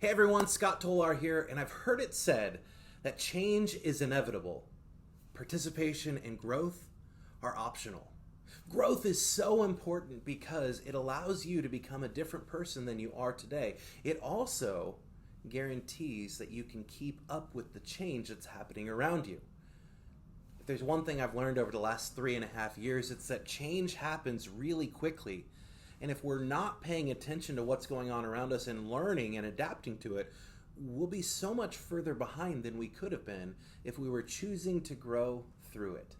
Hey everyone, Scott Tolar here, and I've heard it said that change is inevitable. Participation and growth are optional. Growth is so important because it allows you to become a different person than you are today. It also guarantees that you can keep up with the change that's happening around you. If there's one thing I've learned over the last 3.5 years, it's that change happens really quickly. And if we're not paying attention to what's going on around us and learning and adapting to it, we'll be so much further behind than we could have been if we were choosing to grow through it.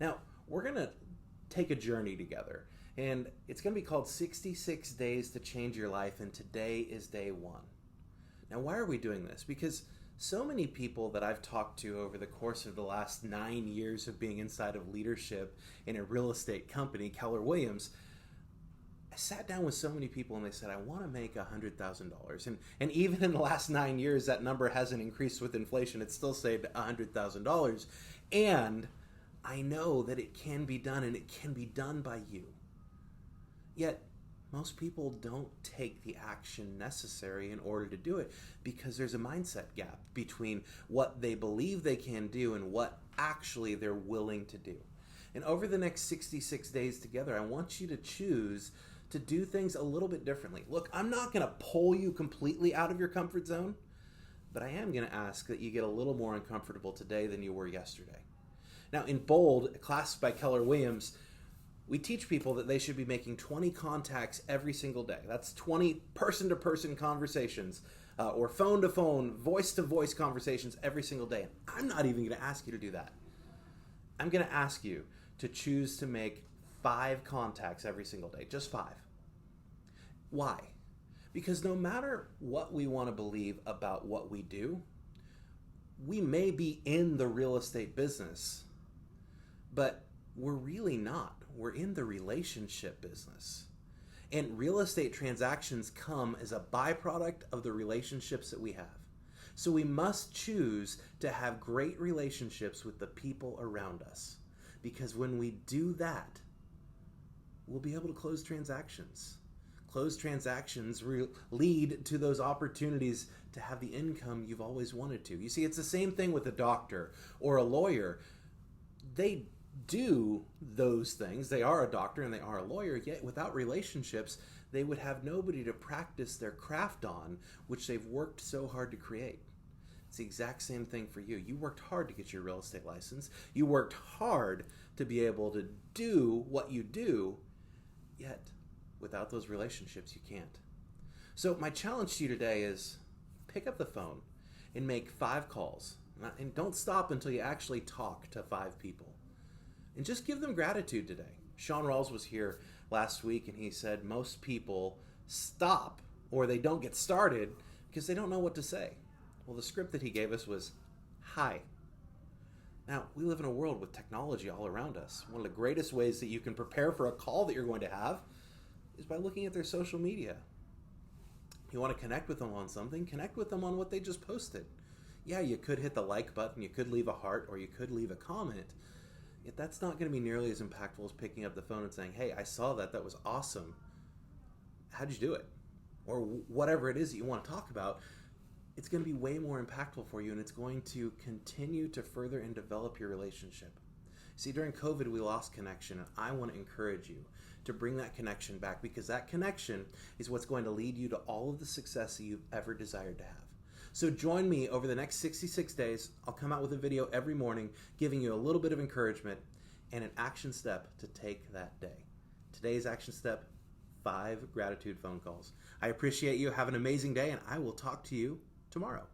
Now, we're going to take a journey together, and it's going to be called 66 Days to Change Your Life, and today is day one. Now, why are we doing this? Because so many people that I've talked to over the course of the last 9 years of being inside of leadership in a real estate company, Keller Williams, I sat down with so many people and they said, I want to make $100,000. And even in the last 9 years, that number hasn't increased with inflation. It's still saved $100,000. And I know that it can be done, and it can be done by you. Yet, most people don't take the action necessary in order to do it because there's a mindset gap between what they believe they can do and what actually they're willing to do. And over the next 66 days together, I want you to choose to do things a little bit differently. Look, I'm not going to pull you completely out of your comfort zone, but I am going to ask that you get a little more uncomfortable today than you were yesterday. Now, in Bold, a class by Keller Williams, we teach people that they should be making 20 contacts every single day. That's 20 person-to-person conversations, or phone-to-phone, voice-to-voice conversations every single day. And I'm not even going to ask you to do that. I'm going to ask you to choose to make 5 contacts every single day, just 5. Why? Because no matter what we want to believe about what we do, we may be in the real estate business, but we're really not. We're in the relationship business. And real estate transactions come as a byproduct of the relationships that we have. So we must choose to have great relationships with the people around us. Because when we do that, we'll be able to close transactions. Closed transactions lead to those opportunities to have the income you've always wanted to. You see, it's the same thing with a doctor or a lawyer. They do those things. They are a doctor and they are a lawyer, yet without relationships, they would have nobody to practice their craft on, which they've worked so hard to create. It's the exact same thing for you. You worked hard to get your real estate license. You worked hard to be able to do what you do, yet without those relationships, you can't. So my challenge to you today is pick up the phone and make 5 calls. And don't stop until you actually talk to 5 people. And just give them gratitude today. Sean Rawls was here last week and he said most people stop or they don't get started because they don't know what to say. Well, the script that he gave us was, hi. Now, we live in a world with technology all around us. One of the greatest ways that you can prepare for a call that you're going to have is by looking at their social media. You want to connect with them on something, connect with them on what they just posted. Yeah, you could hit the like button, you could leave a heart, or you could leave a comment. Yet that's not going to be nearly as impactful as picking up the phone and saying, hey, I saw that. That was awesome. How'd you do it? Or whatever it is that you want to talk about. It's going to be way more impactful for you, and it's going to continue to further and develop your relationship. See, during COVID, we lost connection, and I want to encourage you to bring that connection back because that connection is what's going to lead you to all of the success that you've ever desired to have. So join me over the next 66 days. I'll come out with a video every morning giving you a little bit of encouragement and an action step to take that day. Today's action step, 5 gratitude phone calls. I appreciate you. Have an amazing day, and I will talk to you tomorrow.